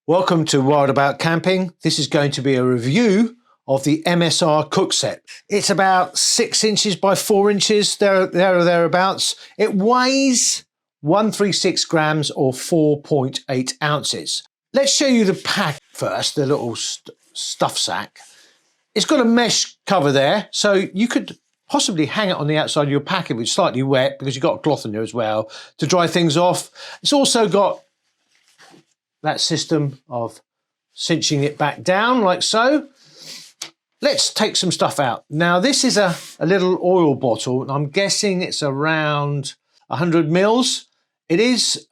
Welcome to Wild About Camping. This is going to be a review of the MSR cook set. It's about 6 inches by 4 inches, there or thereabouts. It weighs 136 grams or 4.8 ounces. Let's show you the pack first, the little stuff sack. It's got a mesh cover there, so you could possibly hang it on the outside of your pack if it's slightly wet, because you've got a cloth in there as well to dry things off. It's also got that system of cinching it back down like so. Let's take some stuff out. Now this is a little oil bottle, and I'm guessing it's around 100 mils. It is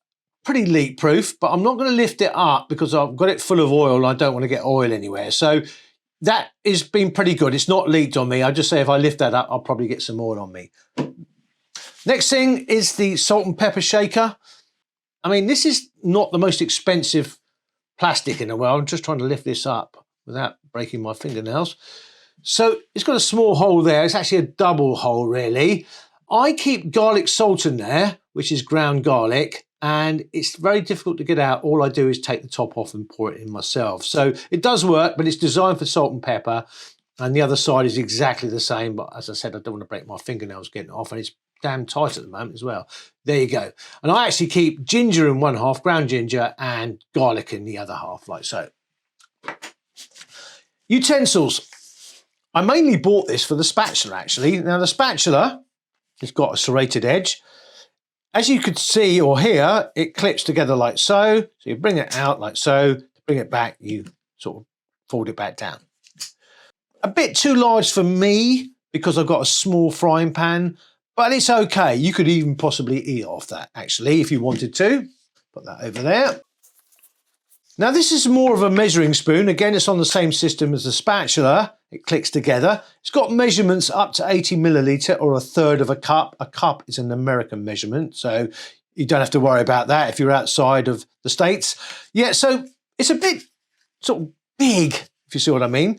pretty leak proof, but I'm not going to lift it up because I've got it full of oil and I don't want to get oil anywhere. So that has been pretty good. It's not leaked on me. I just say if I lift that up, I'll probably get some oil on me. Next thing is the salt and pepper shaker. I mean, this is not the most expensive plastic in the world. I'm just trying to lift this up without breaking my fingernails. So it's got a small hole there. It's actually a double hole, really. I keep garlic salt in there, which is ground garlic, and it's very difficult to get out. All I do is take the top off and pour it in myself. So it does work, but it's designed for salt and pepper, and the other side is exactly the same. But as I said, I don't want to break my fingernails getting it off, and it's damn tight at the moment as well. There you go. And I actually keep ginger in one half, ground ginger, and garlic in the other half, like so. Utensils. I mainly bought this for the spatula, actually. Now the spatula has got a serrated edge. As you could see or hear, it clips together like so. So you bring it out like so. To bring it back, you sort of fold it back down. A bit too large for me because I've got a small frying pan, but it's okay. You could even possibly eat off that, actually, if you wanted to. Put that over there. Now, this is more of a measuring spoon. Again, it's on the same system as the spatula. It clicks together. It's got measurements up to 80 milliliter or a third of a cup. A cup is an American measurement, so you don't have to worry about that if you're outside of the States. Yeah, so it's a bit sort of big, if you see what I mean.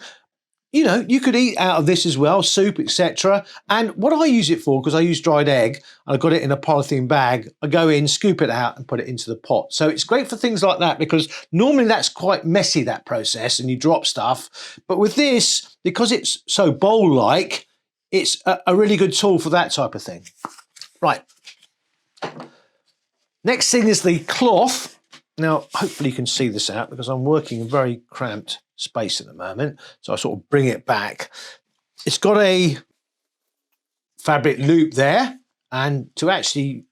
You know, you could eat out of this as well, soup, etc. And what I use it for, because I use dried egg, and I've got it in a polythene bag, I go in, scoop it out and put it into the pot. So it's great for things like that, because normally that's quite messy, that process, and you drop stuff. But with this, because it's so bowl-like, it's a really good tool for that type of thing. Right. Next thing is the cloth. Now, hopefully you can see this out because I'm working in a very cramped space at the moment. So I sort of bring it back. It's got a fabric loop there. And to actually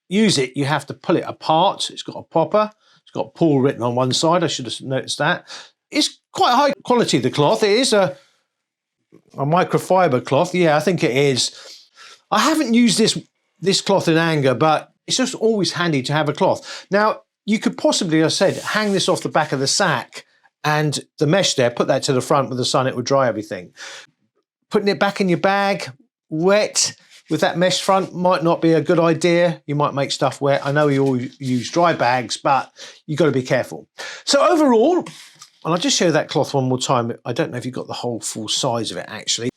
use it, you have to pull it apart. It's got a popper. It's got pull written on one side. I should have noticed that. It's quite high quality, the cloth. It is a microfiber cloth. Yeah, I think it is. I haven't used this cloth in anger, but it's just always handy to have a cloth. Now, you could possibly, as I said, hang this off the back of the sack and the mesh there, put that to the front with the sun, it would dry everything. Putting it back in your bag, wet, with that mesh front might not be a good idea. You might make stuff wet. I know you all use dry bags, but you've got to be careful. So overall, and I'll just show that cloth one more time. I don't know if you've got the whole full size of it, actually.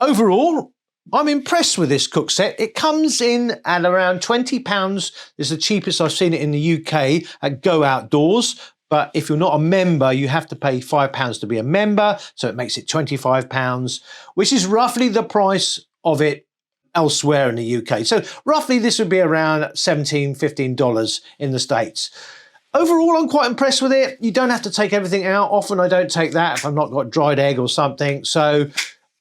Overall, I'm impressed with this cook set. It comes in at around £20. It's the cheapest I've seen it in the UK at Go Outdoors. But if you're not a member, you have to pay £5 to be a member. So it makes it £25, which is roughly the price of it elsewhere in the UK. So roughly this would be around $17, $15 in the States. Overall, I'm quite impressed with it. You don't have to take everything out. Often I don't take that if I've not got dried egg or something. So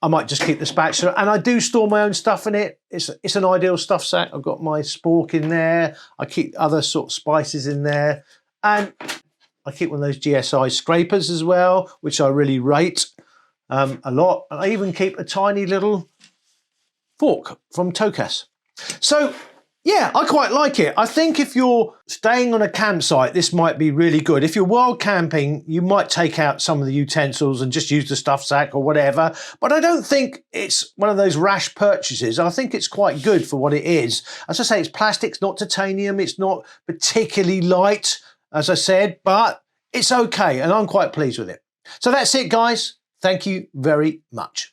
I might just keep the spatula, and I do store my own stuff in it. It's an ideal stuff sack. I've got my spork in there. I keep other sort of spices in there, and I keep one of those GSI scrapers as well, which I really rate a lot. And I even keep a tiny little fork from Tocas. So yeah, I quite like it. I think if you're staying on a campsite, this might be really good. If you're wild camping, you might take out some of the utensils and just use the stuff sack or whatever. But I don't think it's one of those rash purchases. I think it's quite good for what it is. As I say, it's plastic, it's not titanium, it's not particularly light, as I said, but it's okay, and I'm quite pleased with it. So that's it, guys. Thank you very much.